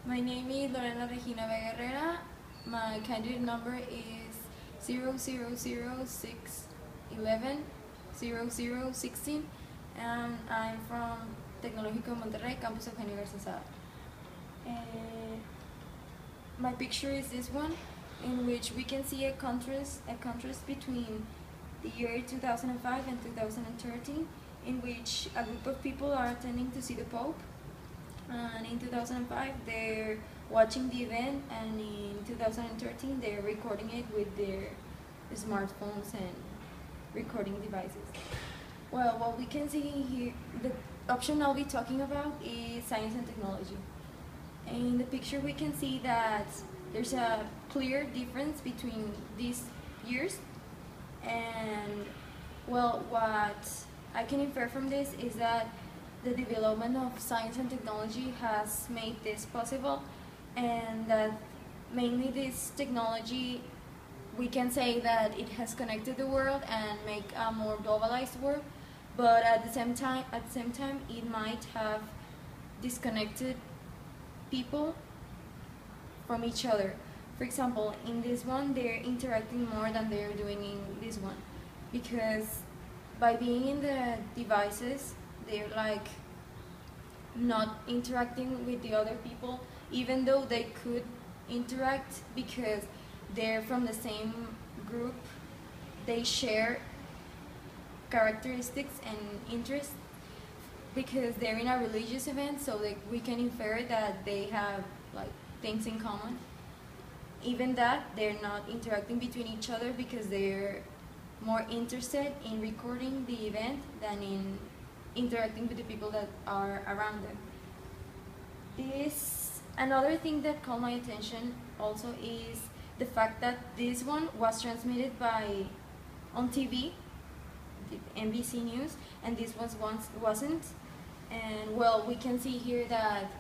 My name is Lorena Regina Vega Herrera. My candidate number is 006110016, and I'm from Tecnológico Monterrey, campus of Eugenio Garza. My picture is this one, in which we can see a contrast between the year 2005 and 2013, in which a group of people are attending to see the Pope. And in 2005 they're watching the event, and in 2013 they're recording it with their smartphones and recording devices. Well, what we can see here, the option I'll be talking about is science and technology. In the picture we can see that there's a clear difference between these years, and well, what I can infer from this is that the development of science and technology has made this possible, and that mainly this technology, we can say that it has connected the world and make a more globalized world, but at the same time it might have disconnected people from each other. For example, in this one they're interacting more than they're doing in this one, because by being in the devices they're like not interacting with the other people, even though they could interact because they're from the same group. They share characteristics and interests because they're in a religious event, so like we can infer that they have like things in common. Even that they're not interacting between each other because they're more interested in recording the event than in interacting with the people that are around them. Another thing that caught my attention also is the fact that this one was transmitted on TV, the NBC News, and this once wasn't. And well, we can see here that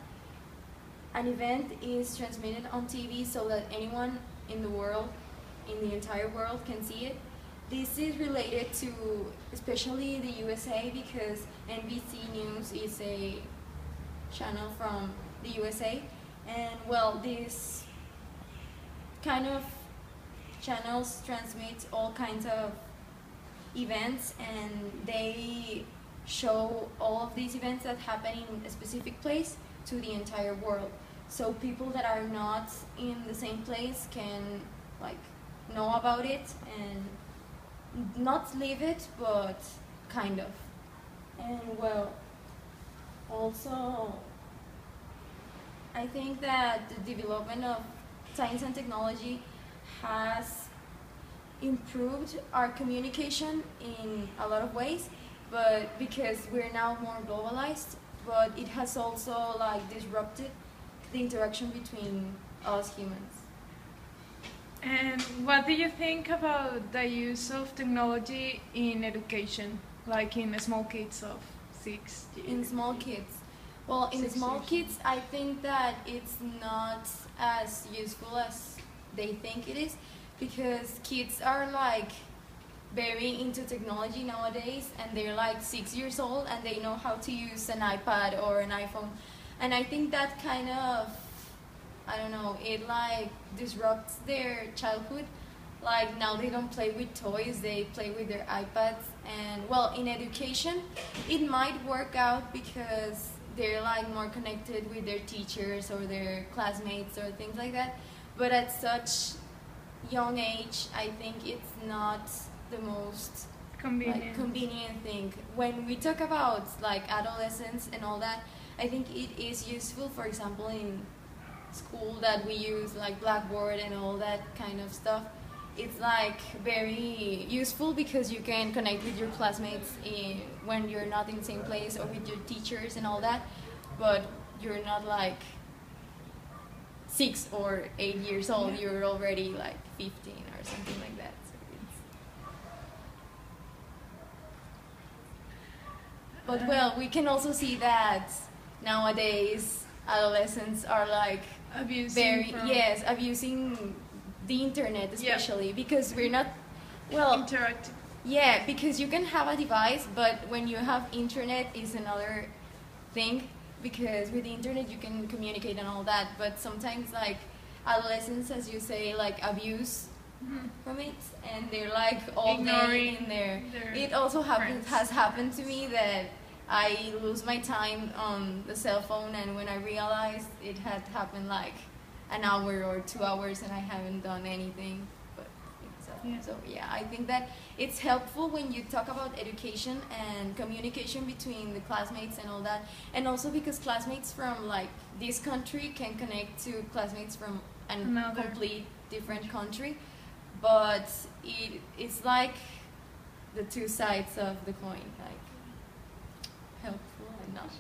an event is transmitted on TV so that anyone in the world, in the entire world, can see it. This is related to especially the USA, because NBC News is a channel from the USA, and well, this kind of channels transmit all kinds of events, and they show all of these events that happen in a specific place to the entire world, so people that are not in the same place can like know about it and not live it, but kind of. And well, also I think that the development of science and technology has improved our communication in a lot of ways, but because we're now more globalized, but it has also like disrupted the interaction between us humans. And what do you think about the use of technology in education, like in small kids of 6 years? In small kids? Well, in small kids, I think that it's not as useful as they think it is, because kids are like very into technology nowadays, and they're like 6 years old and they know how to use an iPad or an iPhone, and I think that kind of, I don't know, it like disrupts their childhood. Like now they don't play with toys, they play with their iPads. And well, in education it might work out because they're like more connected with their teachers or their classmates or things like that, but at such young age I think it's not the most convenient thing. When we talk about like adolescence and all that, I think it is useful, for example in school, that we use like Blackboard and all that kind of stuff. It's like very useful because you can connect with your classmates when you're not in the same place, or with your teachers and all that, but you're not like 6 or 8 years old, you're already like 15 or something like that. But well, we can also see that nowadays adolescents are like abusing the internet, especially because we're not interactive. Because you can have a device, but when you have internet is another thing, because with the internet you can communicate and all that, but sometimes like adolescents, as you say, like abuse from it, and they're like all Ignoring day in there. their It also friends. has happened to me that I lose my time on the cell phone, and when I realized it had happened like an hour or 2 hours and I haven't done anything. But so yeah, I think that it's helpful when you talk about education and communication between the classmates and all that, and also because classmates from like this country can connect to classmates from a Another complete different country, but it's like the two sides of the coin, like helpful and not.